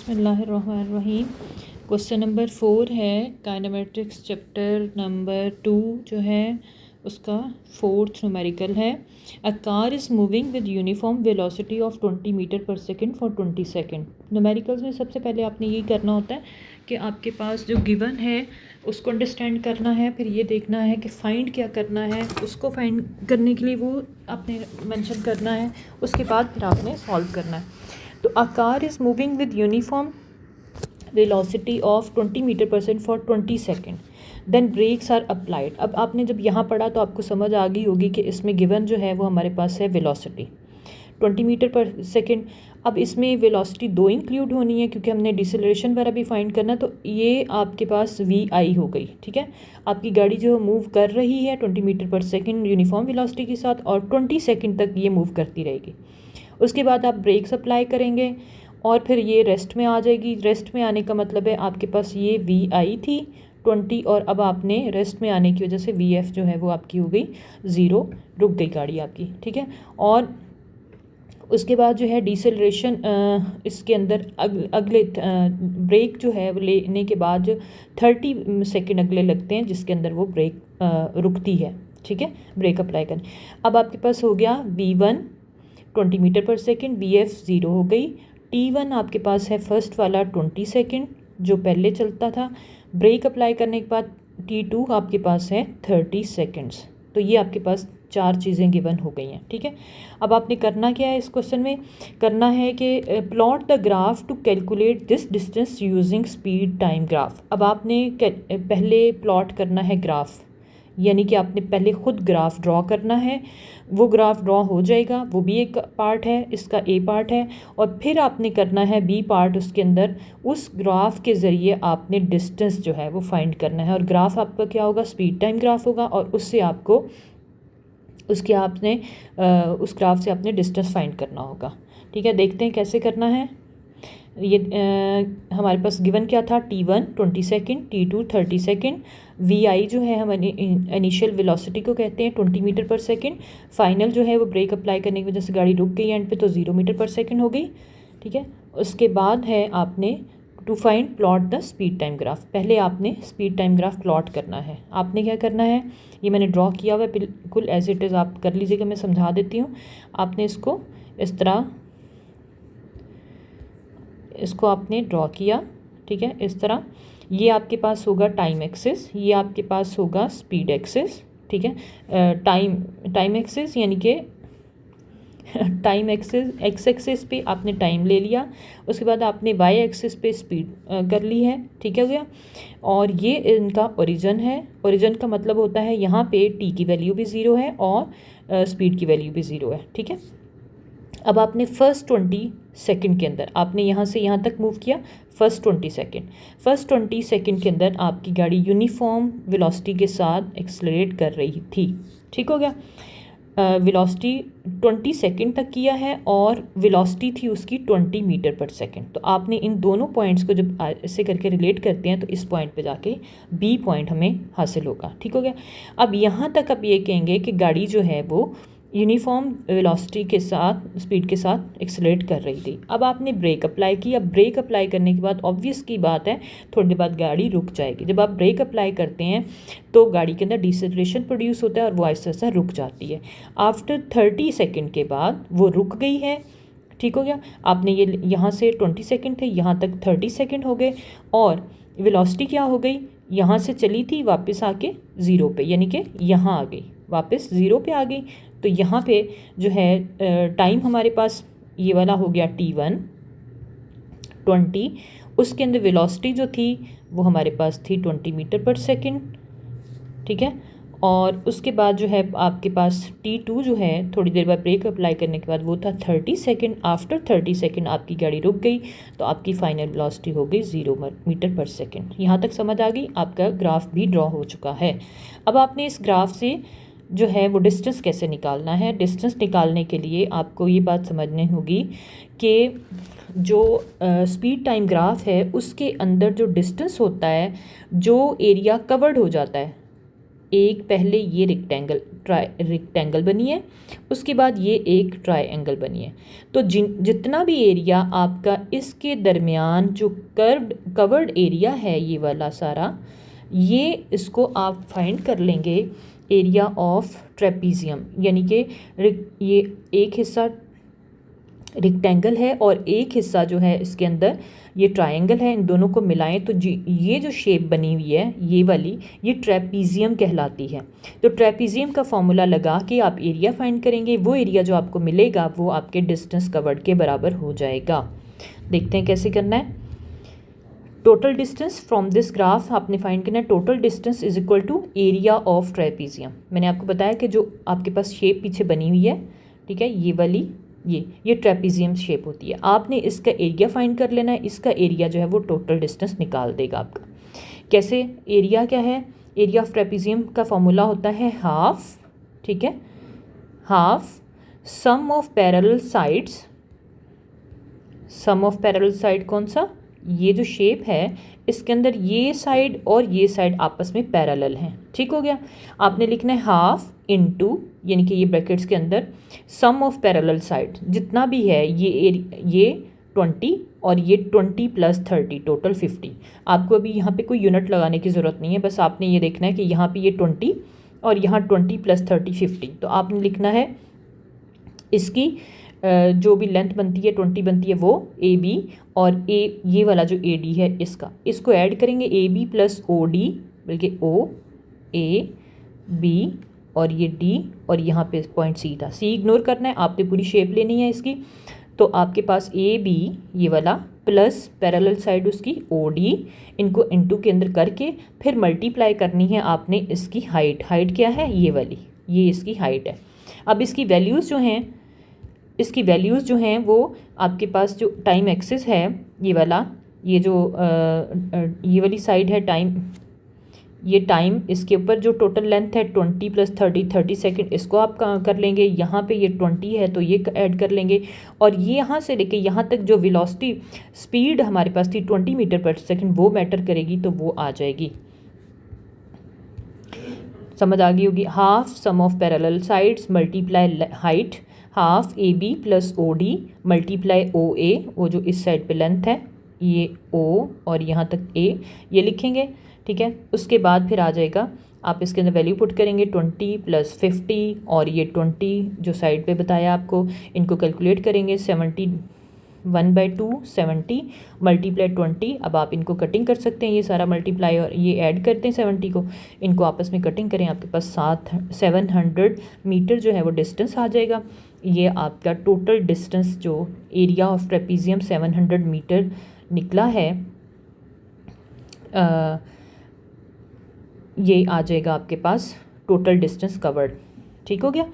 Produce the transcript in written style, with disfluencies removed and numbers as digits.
बिस्मिल्लाहिर्रहमानिर्रहीम। Question number 4 है kinematics chapter number 2 जो है उसका 4th न्यूमेरिकल है। A car is moving with uniform velocity of 20 metre per second for 20 second. Numericals में सबसे पहले आपने यही करना होता है कि आपके पास जो गिवन है उसको अंडरस्टैंड करना है, फिर ये देखना है कि फ़ाइंड क्या करना है, उसको फाइंड करने के लिए वो आपने मेंशन करना है, उसके बाद फिर आपने सॉल्व करना है। तो a car is moving with uniform velocity of 20 metre per second for 20 second, then brakes are applied. अब आपने जब यहाँ पढ़ा तो आपको समझ आ गई होगी कि इसमें गिवन जो है वो हमारे पास है वेलोसिटी 20 मीटर पर सेकंड। अब इसमें वेलोसिटी 2 इंक्लूड होनी है क्योंकि हमने डिसेलरेशन वगैरह भी फाइंड करना, तो ये आपके पास VI हो गई। ठीक है, आपकी गाड़ी जो मूव कर रही है 20 metre per second uniform velocity के साथ और 20 सेकंड तक ये मूव करती रहेगी। उसके बाद आप ब्रेक्स अप्लाई करेंगे और फिर ये रेस्ट में आ जाएगी। रेस्ट में आने का मतलब है आपके पास ये VI थी 20 और अब आपने रेस्ट में आने की वजह से VF जो है वो आपकी हो गई 0, रुक गई गाड़ी आपकी। ठीक है, और उसके बाद जो है डिसेलरेशन इसके अंदर अगले ब्रेक जो है वो लेने के बाद जो 30 सेकेंड अगले लगते हैं जिसके अंदर वो ब्रेक रुकती है। ठीक है, ब्रेक अप्लाई करने। अब आपके पास हो गया V1 20 मीटर पर सेकेंड, VF 0 हो गई। T1 आपके पास है फर्स्ट वाला 20 सेकेंड जो पहले चलता था। ब्रेक अप्लाई करने के बाद T2 आपके पास है 30 सेकेंड्स। तो ये आपके पास 4 चीज़ें गिवन हो गई हैं। ठीक है, अब आपने करना क्या है इस क्वेश्चन में, करना है कि plot the graph to calculate this distance using speed time graph. अब आपने पहले प्लॉट करना है ग्राफ, यानी कि आपने पहले ख़ुद ग्राफ ड्रॉ करना है। वो ग्राफ ड्रॉ हो जाएगा, वो भी एक पार्ट है, इसका A पार्ट है, और फिर आपने करना है B पार्ट। उसके अंदर उस ग्राफ के ज़रिए आपने डिस्टेंस जो है वो फाइंड करना है, और ग्राफ आपका क्या होगा, स्पीड टाइम ग्राफ होगा, और उससे आपको उसके आपने उस ग्राफ से आपने डिस्टेंस फाइंड करना होगा। ठीक है, देखते हैं कैसे करना है। ये हमारे पास गिवन क्या था, T1 20 second, T2 30 second, VI जो है हम इनिशियल वेलोसिटी को कहते हैं 20 मीटर पर सेकेंड। फाइनल जो है वो ब्रेक अप्लाई करने की वजह से गाड़ी रुक गई एंड पे, तो 0 मीटर पर सेकेंड हो गई। ठीक है, उसके बाद है आपने to find plot the speed time graph. पहले आपने स्पीड टाइम ग्राफ प्लॉट करना है। आपने क्या करना है, ये मैंने ड्रॉ किया हुआ है, बिल्कुल एज इट इज़ आप कर लीजिएगा, मैं समझा देती हूँ। आपने इसको आपने ड्रॉ किया। ठीक है, इस तरह ये आपके पास होगा टाइम एक्सिस, ये आपके पास होगा स्पीड एक्सिस। ठीक है, टाइम एक्सिस यानी कि टाइम एक्सिस, एक्स एक्सिस पे आपने टाइम ले लिया, उसके बाद आपने वाई एक्सिस पे स्पीड कर ली है। ठीक है गया, और ये इनका ओरिजिन है। ओरिजिन का मतलब होता है यहाँ पे टी की वैल्यू भी 0 है और स्पीड की वैल्यू भी 0 है। ठीक है, अब आपने फर्स्ट 20 सेकंड के अंदर आपने यहाँ से यहाँ तक मूव किया। फर्स्ट 20 सेकंड के अंदर आपकी गाड़ी यूनिफॉर्म वेलोसिटी के साथ एक्सेलरेट कर रही थी। ठीक हो गया, वेलोसिटी 20 सेकंड तक किया है और वेलोसिटी थी उसकी 20 मीटर पर सेकंड। तो आपने इन दोनों पॉइंट्स को जब ऐसे करके रिलेट करते हैं तो इस पॉइंट पे जाके B पॉइंट हमें हासिल होगा। ठीक हो गया, अब यहाँ तक आप ये कहेंगे कि गाड़ी जो है वो यूनिफॉर्म वेलोसिटी के साथ स्पीड के साथ एक्सेलरेट कर रही थी। अब आपने ब्रेक अप्लाई की। अब ब्रेक अप्लाई करने के बाद ऑब्वियस की बात है थोड़ी देर बाद गाड़ी रुक जाएगी। जब आप ब्रेक अप्लाई करते हैं तो गाड़ी के अंदर डिसेलरेशन प्रोड्यूस होता है और वो आहिस्ता आहिस्ता रुक जाती है। आफ्टर 30 सेकेंड के बाद वो रुक गई है। ठीक हो गया, आपने ये यहाँ से 20 सेकेंड थे, यहाँ तक 30 सेकेंड हो गए, और वेलोसिटी क्या हो गई, यहाँ से चली थी वापस आके 0 पे, यानी कि यहाँ आ गई, वापस 0 पे आ गई। तो यहाँ पे जो है टाइम हमारे पास ये वाला हो गया T1 20, उसके अंदर वेलोसिटी जो थी वो हमारे पास थी 20 मीटर पर सेकेंड। ठीक है, और उसके बाद जो है आपके पास T2 जो है थोड़ी देर बाद ब्रेक अप्लाई करने के बाद वो था 30 सेकेंड। आफ्टर 30 सेकेंड आपकी गाड़ी रुक गई तो आपकी फाइनल वेलोसिटी हो गई 0 मीटर पर सेकेंड। यहाँ तक समझ आ गई, आपका ग्राफ भी ड्रॉ हो चुका है। अब आपने इस ग्राफ से जो है वो डिस्टेंस कैसे निकालना है। डिस्टेंस निकालने के लिए आपको ये बात समझनी होगी कि जो स्पीड टाइम ग्राफ है उसके अंदर जो डिस्टेंस होता है, जो एरिया कवर्ड हो जाता है, एक पहले ये रेक्टेंगल बनी है, उसके बाद ये एक ट्रायंगल बनी है। तो जितना भी एरिया आपका इसके दरमियान जो कवर्ड एरिया है ये वाला सारा, ये इसको आप फाइंड कर लेंगे एरिया ऑफ ट्रेपीजियम, यानी कि ये एक हिस्सा रेक्टेंगल है और एक हिस्सा जो है इसके अंदर ये ट्रायंगल है। इन दोनों को मिलाएं तो ये जो शेप बनी हुई है ये वाली, ये ट्रेपीजियम कहलाती है। तो ट्रेपीजियम का फॉर्मूला लगा के आप एरिया फाइंड करेंगे, वो एरिया जो आपको मिलेगा वो आपके डिस्टेंस कवर्ड के बराबर हो जाएगा। देखते हैं कैसे करना है। Total distance from this graph आपने फाइंड करना है। Total distance is equal to area of trapezium. मैंने आपको बताया कि जो आपके पास शेप पीछे बनी हुई है, ठीक है, ये वाली ये ट्रेपीजियम शेप होती है। आपने इसका एरिया फाइंड कर लेना है, इसका एरिया जो है वो टोटल डिस्टेंस निकाल देगा आपका। कैसे? एरिया क्या है? एरिया ऑफ ट्रेपीजियम का फॉर्मूला होता है हाफ, ठीक है, half sum of parallel sides. Sum of parallel side कौन सा? ये जो शेप है इसके अंदर ये साइड और ये साइड आपस में पैरेलल हैं, ठीक हो गया। आपने लिखना है हाफ इनटू, यानी कि ये ब्रैकेट्स के अंदर सम ऑफ पैरेलल साइड जितना भी है, ये 20 और ये 20 + 30 टोटल 50। आपको अभी यहाँ पे कोई यूनिट लगाने की ज़रूरत नहीं है, बस आपने ये देखना है कि यहाँ पे ये 20 और यहाँ 20 + 30 50। तो आपने लिखना है इसकी जो भी लेंथ बनती है 20 बनती है वो AB, और ये वाला जो AD है इसको ऐड करेंगे AB + OD, बल्कि OAB और ये D, और यहाँ पे पॉइंट C था। C इग्नोर करना है, आपने पूरी शेप लेनी है इसकी। तो आपके पास AB ये वाला प्लस पैरेलल साइड उसकी OD, इनको इनटू के अंदर करके फिर मल्टीप्लाई करनी है आपने इसकी हाइट। हाइट क्या है? ये वाली, ये इसकी हाइट है। अब इसकी वैल्यूज़ जो हैं वो आपके पास जो टाइम एक्सिस है ये वाला, ये जो ये वाली साइड है टाइम, ये टाइम, इसके ऊपर जो टोटल लेंथ है 20 + 30 सेकंड, इसको आप कर लेंगे। यहाँ पे ये 20 है तो ये ऐड कर लेंगे, और ये यहाँ से लेके यहाँ तक जो वेलोसिटी स्पीड हमारे पास थी 20 मीटर/सेकंड वो मैटर करेगी, तो वो आ जाएगी। समझ आ गई होगी। Half sum of parallel sides multiply height, half AB + OD multiply OA, वो जो इस साइड पे लेंथ है ये O और यहाँ तक A, ये लिखेंगे, ठीक है। उसके बाद फिर आ जाएगा, आप इसके अंदर वैल्यू पुट करेंगे 20 + 50 और ये 20 जो साइड पे बताया आपको, इनको कैलकुलेट करेंगे 71/2 70 मल्टीप्लाई 20। अब आप इनको कटिंग कर सकते हैं, ये सारा मल्टीप्लाई और ये ऐड करते हैं 70 को, इनको आपस में कटिंग करें, आपके पास 700 मीटर जो है वो डिस्टेंस आ जाएगा। ये आपका टोटल डिस्टेंस जो एरिया ऑफ ट्रेपीजियम 700 मीटर निकला है, ये आ जाएगा आपके पास टोटल डिस्टेंस कवर्ड, ठीक हो गया।